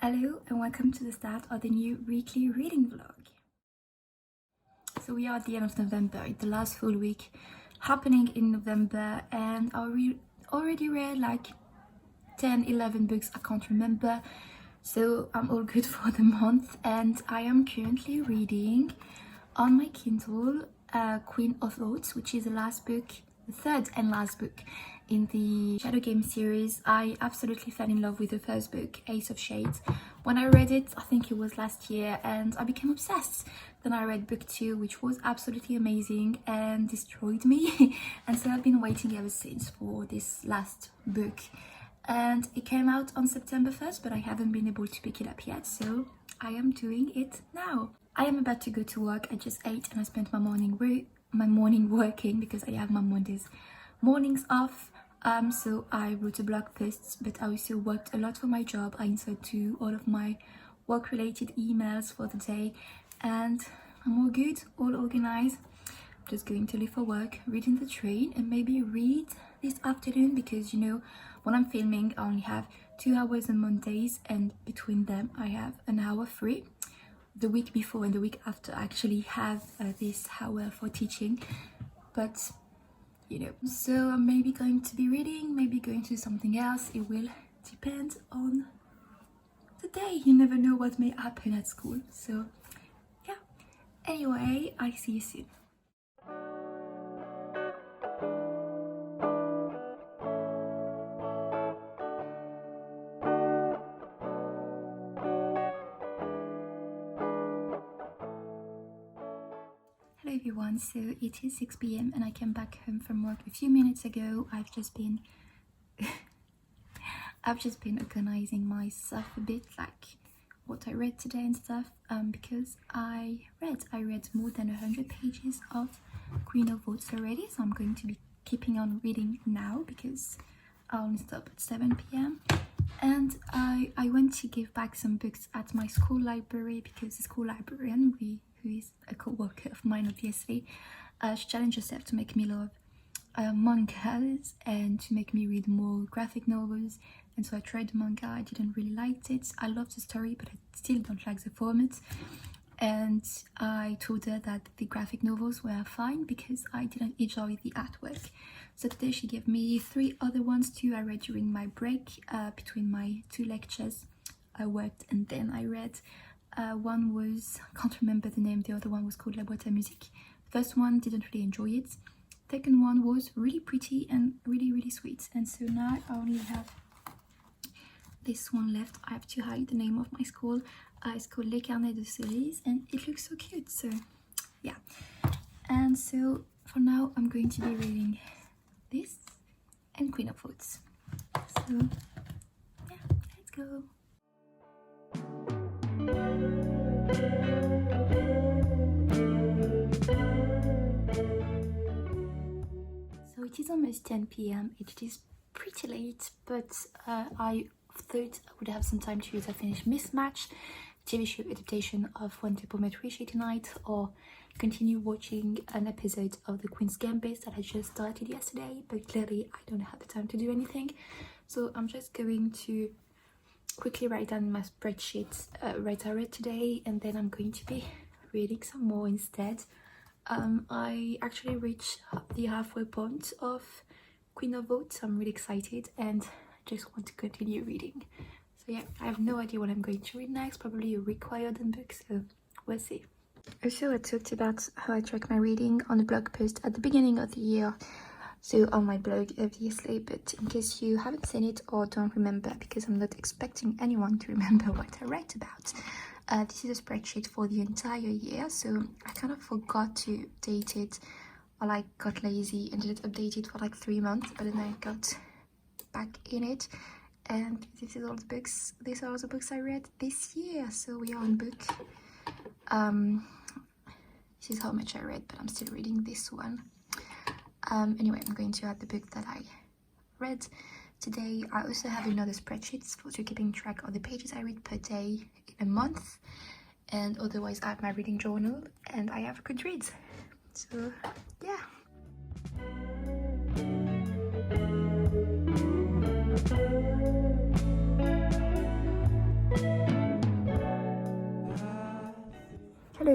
Hello and welcome to the start of the new weekly reading vlog. So we are at the end of November, it's the last full week happening in November, and I already read like 10-11 books, I can't remember, so I'm all good for the month. And I am currently reading on my Kindle Queen of Oaths, which is the last book, the third and last book in the Shadow Game series. I absolutely fell in love with the first book, Ace of Shades. When I read it, I think it was last year, and I became obsessed. Then I read book 2, which was absolutely amazing and destroyed me. And so I've been waiting ever since for this last book. And it came out on September 1st, but I haven't been able to pick it up yet, so I am doing it now. I am about to go to work. I just ate and I spent my morning working because I have my Mondays mornings off. So I wrote a blog post, but I also worked a lot for my job. I answered to all of my work-related emails for the day, and I'm all good, all organized. I'm just going to leave for work, read in the train, and maybe read this afternoon because, you know, when I'm filming, I only have 2 hours on Mondays, and between them, I have an hour free. The week before and the week after, I actually have this hour for teaching, but you know, so I'm maybe going to be reading, maybe going to do something else. It will depend on the day. You never know what may happen at school. So yeah, anyway, I see you soon. Hello everyone, so it is 6 p.m. and I came back home from work a few minutes ago. I've just been organizing myself a bit, like what I read today and stuff, because I read more than 100 pages of Queen of Oaths already, so I'm going to be keeping on reading now because I only stop at 7 p.m. And I went to give back some books at my school library because the school librarian, who is a co-worker of mine obviously, she challenged herself to make me love mangas and to make me read more graphic novels. And so I tried the manga, I didn't really like it. I love the story, but I still don't like the format. And I told her that the graphic novels were fine because I didn't enjoy the artwork. So today she gave me 3 other ones too. I read during my break between my 2 lectures. I worked and then I read. One was, I can't remember the name, the other one was called 𝚊𝚙𝚒𝚗𝚗𝚗𝚑. First one, didn't really enjoy it. Second one was really pretty and really sweet. And so now I only have this one left. I have to hide the name of my school. It's called 𝚊𝚊𝚙𝚗𝚗𝚗𝚍 and it looks so cute, so yeah. And so for now I'm going to be reading this and Queen of Oaths. So yeah, let's go. So it is almost 10 p.m. It is pretty late, but I thought I would have some time to read. I finished Mismatch, TV show adaptation of 𝚊𝚙𝚒𝚗𝚗𝚗𝚍, or continue watching an episode of The Queen's Gambit that I just started yesterday, but clearly I don't have the time to do anything. So I'm just going to quickly write down in my spreadsheet what I read today, and then I'm going to be reading some more instead. I actually reached the halfway point of Queen of Oaths. I'm really excited and just want to continue reading. So yeah, I have no idea what I'm going to read next, probably a required book, so we'll see. Also, I talked about how I track my reading on a blog post at the beginning of the year, so on my blog obviously, but in case you haven't seen it or don't remember, because I'm not expecting anyone to remember what I write about, this is a spreadsheet for the entire year, so I kind of forgot to update it, or like got lazy and didn't update it for like 3 months, but then I got back in it, and this is all the books. These are all the books I read this year, so we are on book. This is how much I read, but I'm still reading this one. Anyway, I'm going to add the book that I read today. I also have another spreadsheet for keeping track of the pages I read per day in a month, and otherwise I have my reading journal and I have Goodreads. So yeah.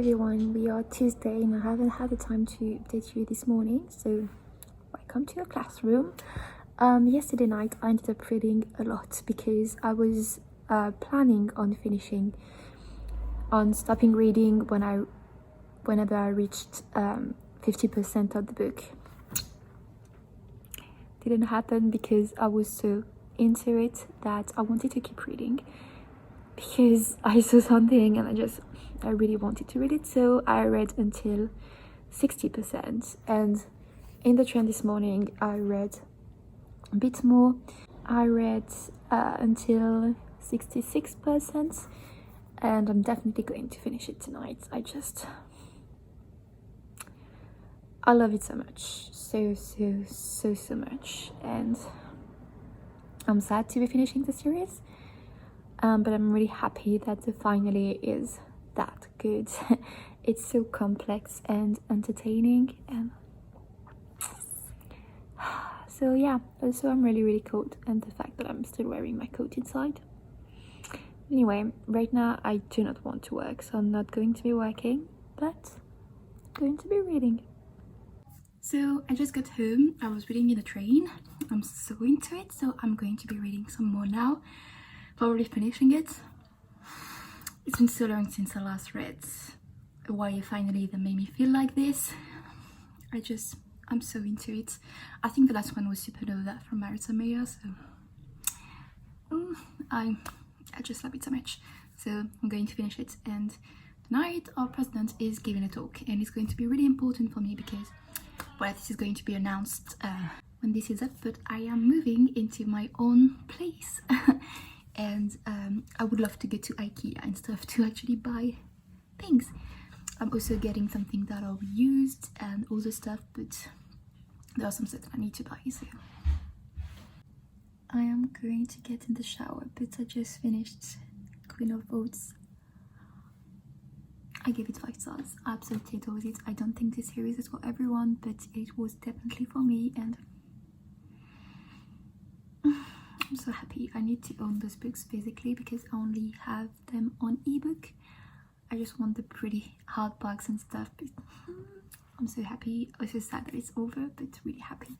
everyone, we are Tuesday and I haven't had the time to update you this morning, so welcome to your classroom. Yesterday night I ended up reading a lot because I was planning on stopping reading whenever I reached 50% of the book. Didn't happen because I was so into it that I wanted to keep reading because I saw something and I really wanted to read it, so I read until 60%. And in the train this morning I read a bit more. I read until 66%, and I'm definitely going to finish it tonight. I love it so much, so much, and I'm sad to be finishing the series, but I'm really happy that it finally is that good. It's so complex and entertaining, and so yeah. Also, I'm really cold, and the fact that I'm still wearing my coat inside. Anyway, right now I do not want to work, so I'm not going to be working, but I'm going to be reading. So I just got home. I was reading in the train. I'm so into it, so I'm going to be reading some more now, probably finishing it. It's been so long since I last read Why Finally That Made Me Feel Like This. I'm so into it. I think the last one was Supernova from 𝚊𝚙𝚒𝚗𝚗, so I just love it so much. So I'm going to finish it, and tonight our president is giving a talk, and it's going to be really important for me because, well, this is going to be announced when this is up, but I am moving into my own place. And I would love to go to IKEA and stuff to actually buy things. I'm also getting something that I'll reused and all the stuff, but there are some stuff that I need to buy, so I am going to get in the shower. But I just finished Queen of Oats. I give it 5 stars. I absolutely adore it. I don't think this series is for everyone, but it was definitely for me, and I'm so happy. I need to own those books basically because I only have them on ebook. I just want the pretty hardbacks and stuff, but I'm so happy. I'm so sad that it's over, but really happy.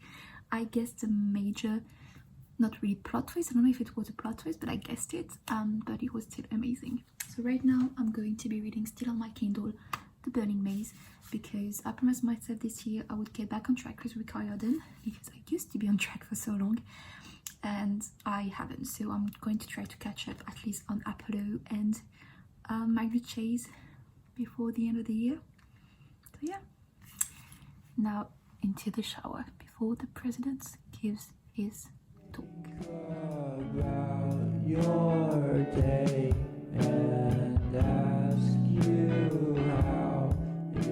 I guessed the major, not really plot twist. I don't know if it was a plot twist, but I guessed it, but it was still amazing. So right now I'm going to be reading still on my Kindle The Burning Maze, because I promised myself this year I would get back on track with 𝚋𝚐𝚒𝚗𝚗𝚗, because I used to be on track for so long and I haven't. So I'm going to try to catch up at least on Apollo and 𝚊𝚙𝚑𝚗𝚗 before the end of the year. So yeah, now into the shower before the president gives his talk. About your day and ask you how it is.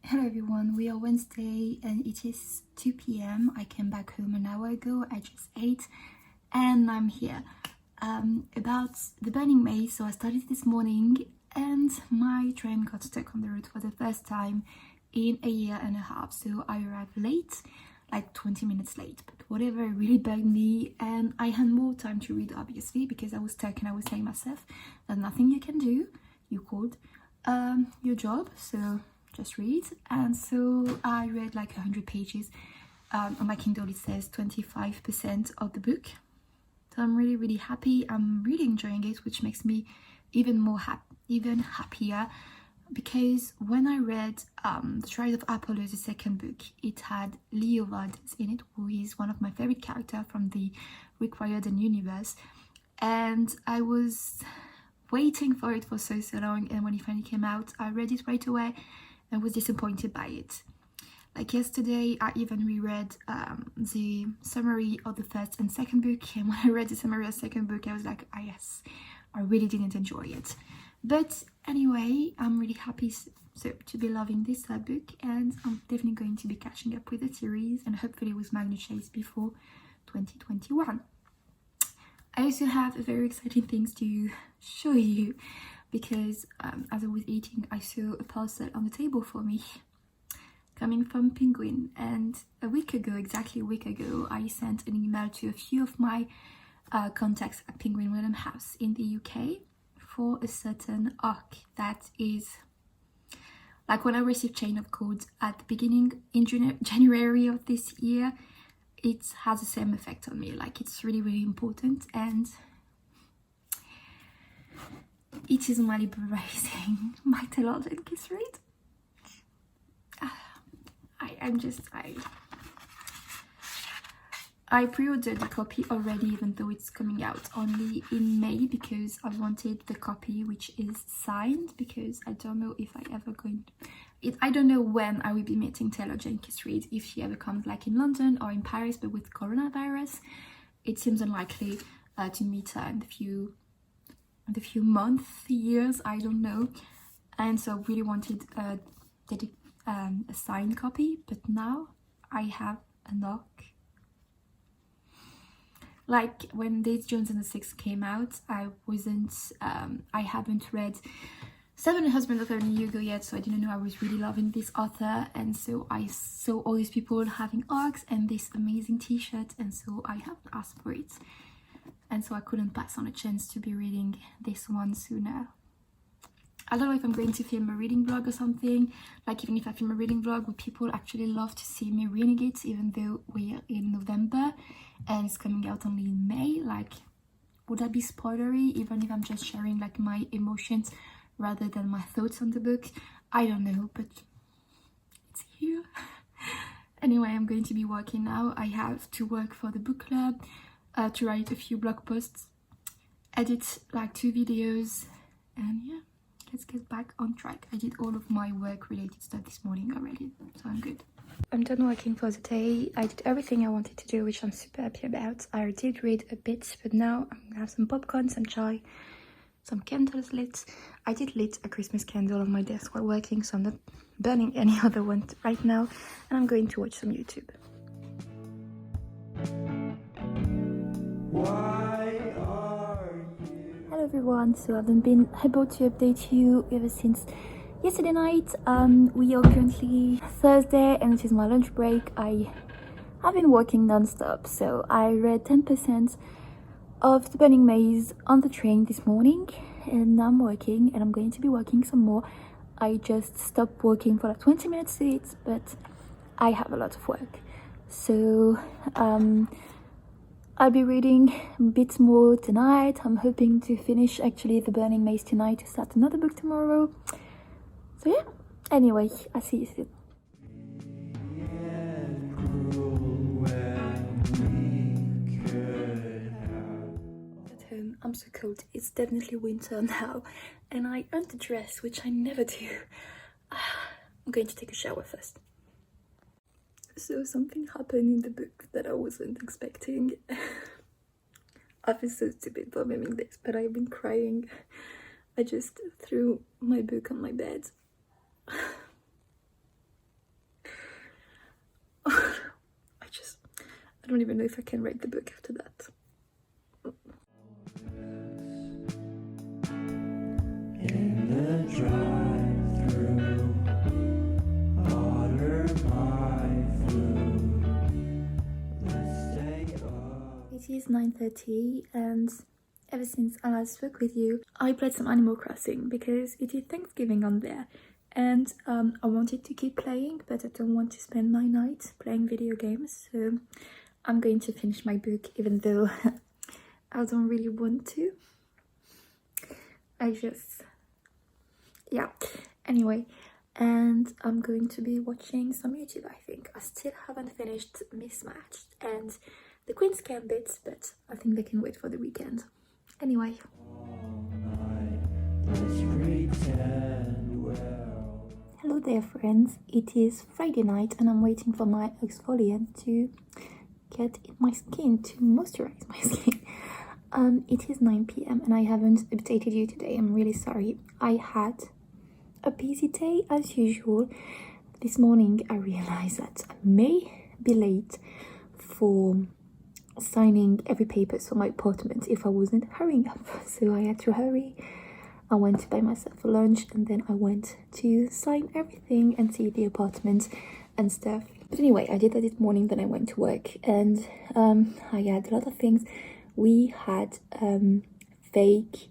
Hello everyone, we are Wednesday and it is 2 p.m. I came back home an hour ago. I just ate and I'm here. About The Burning Maze, so I started this morning and my train got stuck on the road for the first time in a year and a half, so I arrived late, like 20 minutes late, but whatever, it really bugged me, and I had more time to read obviously because I was stuck, and I was saying myself there's nothing you can do, you called your job, so just read. And so I read like 100 pages. On my Kindle it says 25% of the book. So I'm really happy. I'm really enjoying it, which makes me even happier, because when I read The Trial of Apollo, the second book, it had 𝚊𝚊𝚙𝚗𝚗𝚗𝚗 in it, who is one of my favorite characters from the 𝚊𝚊𝚙𝚗𝚗𝚗𝚗 universe, and I was waiting for it for so long, and when it finally came out I read it right away and was disappointed by it. Like yesterday I even reread the summary of the first and second book, and when I read the summary of the second book I was like, ah yes, I really didn't enjoy it. But anyway, I'm really happy to be loving this book, and I'm definitely going to be catching up with the series and hopefully with 𝚊𝚙𝚗𝚗𝚗 before 2021. I also have very exciting things to show you, because as I was eating I saw a parcel on the table for me coming from Penguin, and exactly a week ago I sent an email to a few of my contacts at Penguin Random House in the UK for a certain arc that is like when I received Chain of Codes at the beginning in January of this year, it has the same effect on me. Like it's really important, and it is my liberating my theologian kiss read. I pre-ordered the copy already, even though it's coming out only in May, because I wanted the copy which is signed, because I don't know if I ever going to, I don't know when I will be meeting Taylor Jenkins Reid, if she ever comes like in London or in Paris, but with coronavirus it seems unlikely to meet her in the few months, years, I don't know. And so I really wanted a signed copy, but now I have a knock. Like when Daisy Jones and the Six came out, I haven't read Seven Husbands of Evelyn Hugo yet, so I didn't know I was really loving this author, and so I saw all these people having arcs and this amazing t-shirt, and so I have asked for it, and so I couldn't pass on a chance to be reading this one sooner. I don't know if I'm going to film a reading vlog or something. Like even if I film a reading vlog, would people actually love to see me reading it, even though we're in November and it's coming out only in May? Like, would that be spoilery, even if I'm just sharing like my emotions rather than my thoughts on the book? I don't know, but it's here. Anyway, I'm going to be working now. I have to work for the book club, to write a few blog posts, edit like 2 videos, and yeah, let's get back on track. I did all of my work related stuff this morning already, so I'm good. I'm done working for the day. I did everything I wanted to do, which I'm super happy about. I did read a bit, but now I'm gonna have some popcorn, some chai, some candles lit. I did lit a Christmas candle on my desk while working, so I'm not burning any other one right now, and I'm going to watch some YouTube. Hello everyone, so I haven't been able to update you ever since yesterday night. We are currently Thursday and it is my lunch break. I have been working non-stop, so I read 10% of The Burning Maze on the train this morning, and now I'm working, and I'm going to be working some more. I just stopped working for like 20 minutes to eat, but I have a lot of work, so I'll be reading a bit more tonight. I'm hoping to finish actually The Burning Maze tonight to start another book tomorrow. So yeah, anyway, I'll see you soon. At home, I'm so cold. It's definitely winter now, and I earned a dress, which I never do. I'm going to take a shower first. So something happened in the book that I wasn't expecting. I feel so stupid for filming this, but I've been crying. I just threw my book on my bed. I don't even know if I can write the book after that. In the drive-through, order my food. Let's stay up. It is 9:30, and ever since I last spoke with you, I played some Animal Crossing because it is Thanksgiving on there, and I wanted to keep playing, but I don't want to spend my night playing video games, so I'm going to finish my book, even though I don't really want to. Yeah, anyway, and I'm going to be watching some YouTube, I think. I still haven't finished Mismatched and The Queen's Gambit, but I think they can wait for the weekend. Anyway. Hello there, friends. It is Friday night and I'm waiting for my exfoliant to get in my skin, to moisturize my skin. It is 9 p.m. and I haven't updated you today. I'm really sorry. I had a busy day as usual. This morning I realized that I may be late for signing every paper for my apartment if I wasn't hurrying up, so I had to hurry. I went to buy myself a lunch and then I went to sign everything and see the apartment and stuff. But anyway, I did that this morning, then I went to work, and I had a lot of things. We had fake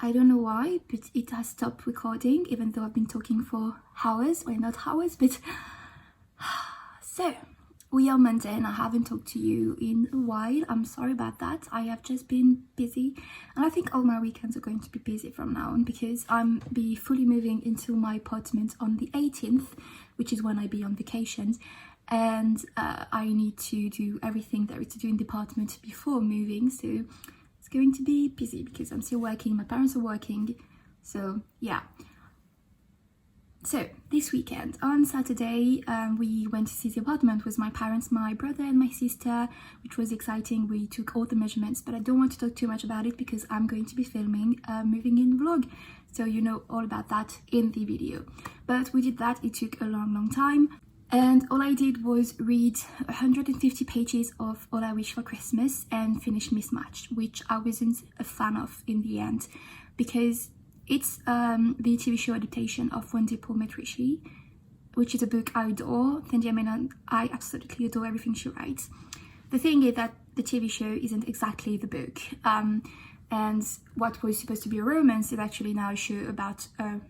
I don't know why, but it has stopped recording, even though I've been talking for hours. Well, not hours, but... So, we are Monday and I haven't talked to you in a while. I'm sorry about that. I have just been busy. And I think all my weekends are going to be busy from now on, because I'm be fully moving into my apartment on the 18th, which is when I be on vacations. And I need to do everything there is to do in the apartment before moving. So... it's going to be busy because I'm still working, my parents are working, so yeah. So this weekend on Saturday we went to see the apartment with my parents, my brother and my sister, which was exciting. We took all the measurements, but I don't want to talk too much about it because I'm going to be filming a moving in vlog, so you know all about that in the video. But we did that. It took a long time. And all I did was read 150 pages of All I Wish for Christmas and finish Mismatched, which I wasn't a fan of in the end, because it's the TV show adaptation of 𝚊𝚙𝚒𝚗𝚗𝚗𝚑, which is a book I adore. 𝚊𝚙𝚒𝚗𝚗𝚗𝚑, I absolutely adore everything she writes. The thing is that the TV show isn't exactly the book, and what was supposed to be a romance is actually now a show about a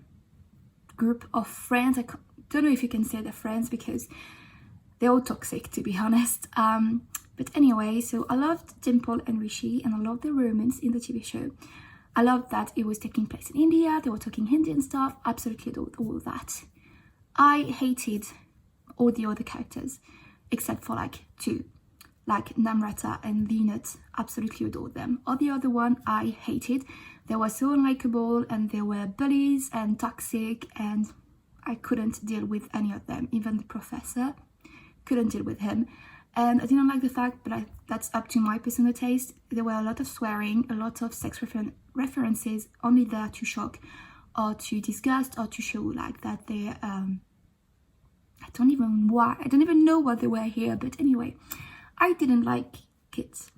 group of friends. I don't know if you can say they're friends because they're all toxic, to be honest. But anyway, so I loved Dimple and Rishi, and I loved the romance in the TV show. I loved that it was taking place in India, they were talking Hindi and stuff. Absolutely adored all of that. I hated all the other characters except for like two, like Namrata and Veenat. Absolutely adored them. All the other one I hated. They were so unlikable and they were bullies and toxic, and I couldn't deal with any of them. Even the professor, couldn't deal with him. And I didn't like the fact, but that's up to my personal taste. There were a lot of swearing, a lot of sex references, only there to shock or to disgust or to show like that they I don't even know why they were here, but anyway, I didn't like it.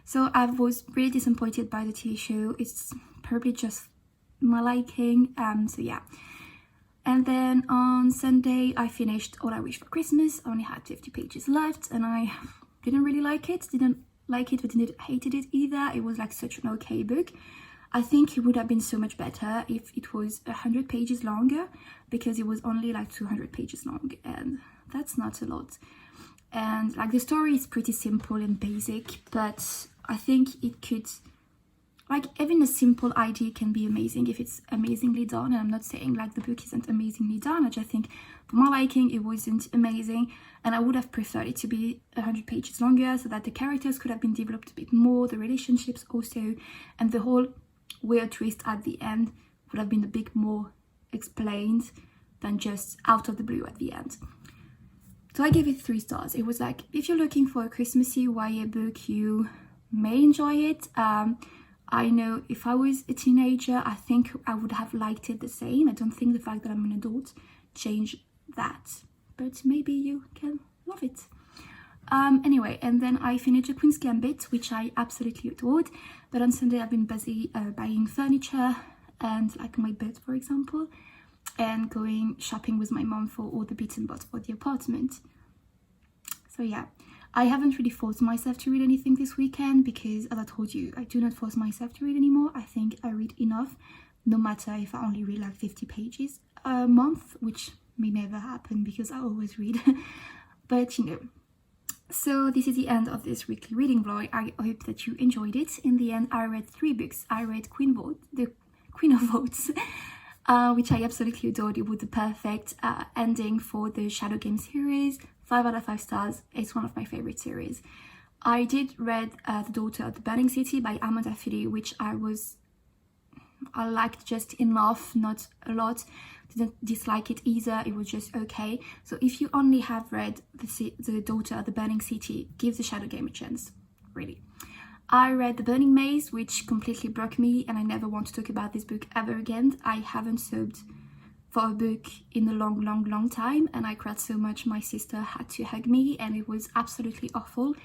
So I was really disappointed by the TV show. It's probably just my liking. So yeah. And then on Sunday I finished All I Wish for Christmas. I only had 50 pages left and I didn't really like it. Didn't like it, but didn't hated it either. It was like such an okay book. I think it would have been so much better if it was 100 pages longer, because it was only like 200 pages long, and that's not a lot. And like the story is pretty simple and basic, but I think it could, like, even a simple idea can be amazing if it's amazingly done. And I'm not saying like the book isn't amazingly done. I just think for my liking it wasn't amazing, and I would have preferred it to be 100 pages longer so that the characters could have been developed a bit more, the relationships also, and the whole weird twist at the end would have been a bit more explained than just out of the blue at the end. So I gave it 3 stars. It was like, if you're looking for a Christmassy YA book, you may enjoy it. I know if I was a teenager, I think I would have liked it the same. I don't think the fact that I'm an adult changed that, but maybe you can love it. Anyway, and then I finished The Queen's Gambit, which I absolutely adored. But on Sunday I've been busy buying furniture and like my bed, for example, and going shopping with my mom for all the bits and bobs for the apartment. So yeah, I haven't really forced myself to read anything this weekend because, as I told you, I do not force myself to read anymore. I think I read enough, no matter if I only read like 50 pages a month, which may never happen because I always read. But you know. So this is the end of this weekly reading vlog. I hope that you enjoyed it. In the end, I read 3 books. I read The Queen of Votes, which I absolutely adored. It was the perfect ending for the Shadow Game series. 5 out of 5 stars. It's one of my favorite series. I did read The Daughter of the Burning City by 𝚊𝚙𝚒𝚗𝚗𝚊𝚕𝚕𝚢, which I liked just enough, not a lot. Didn't dislike it either, it was just okay. So if you only have read the Daughter of the Burning City, give the Shadow Game a chance, really. I read The Burning Maze, which completely broke me, and I never want to talk about this book ever again. I haven't sobbed for a book in a long time, and I cried so much my sister had to hug me, and it was absolutely awful.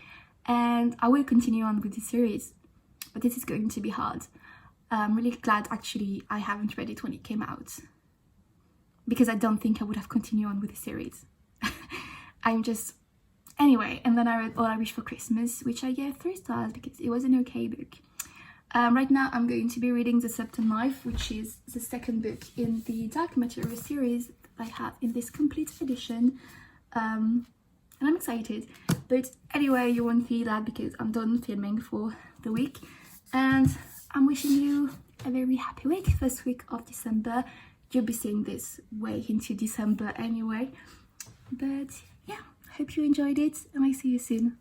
And I will continue on with the series, but this is going to be hard. I'm really glad actually I haven't read it when it came out, because I don't think I would have continued on with the series. Anyway, and then I read All I Wish for Christmas, which I gave 3 stars because it was an okay book. Right now I'm going to be reading The 𝚊𝚙𝚒𝚗𝚗𝚗𝚊𝚕𝚢, which is the second book in the Dark Material series that I have in this complete edition. And I'm excited. But anyway, you won't see that because I'm done filming for the week. And I'm wishing you a very happy week, first week of December. You'll be seeing this way into December anyway. But yeah, hope you enjoyed it and I see you soon.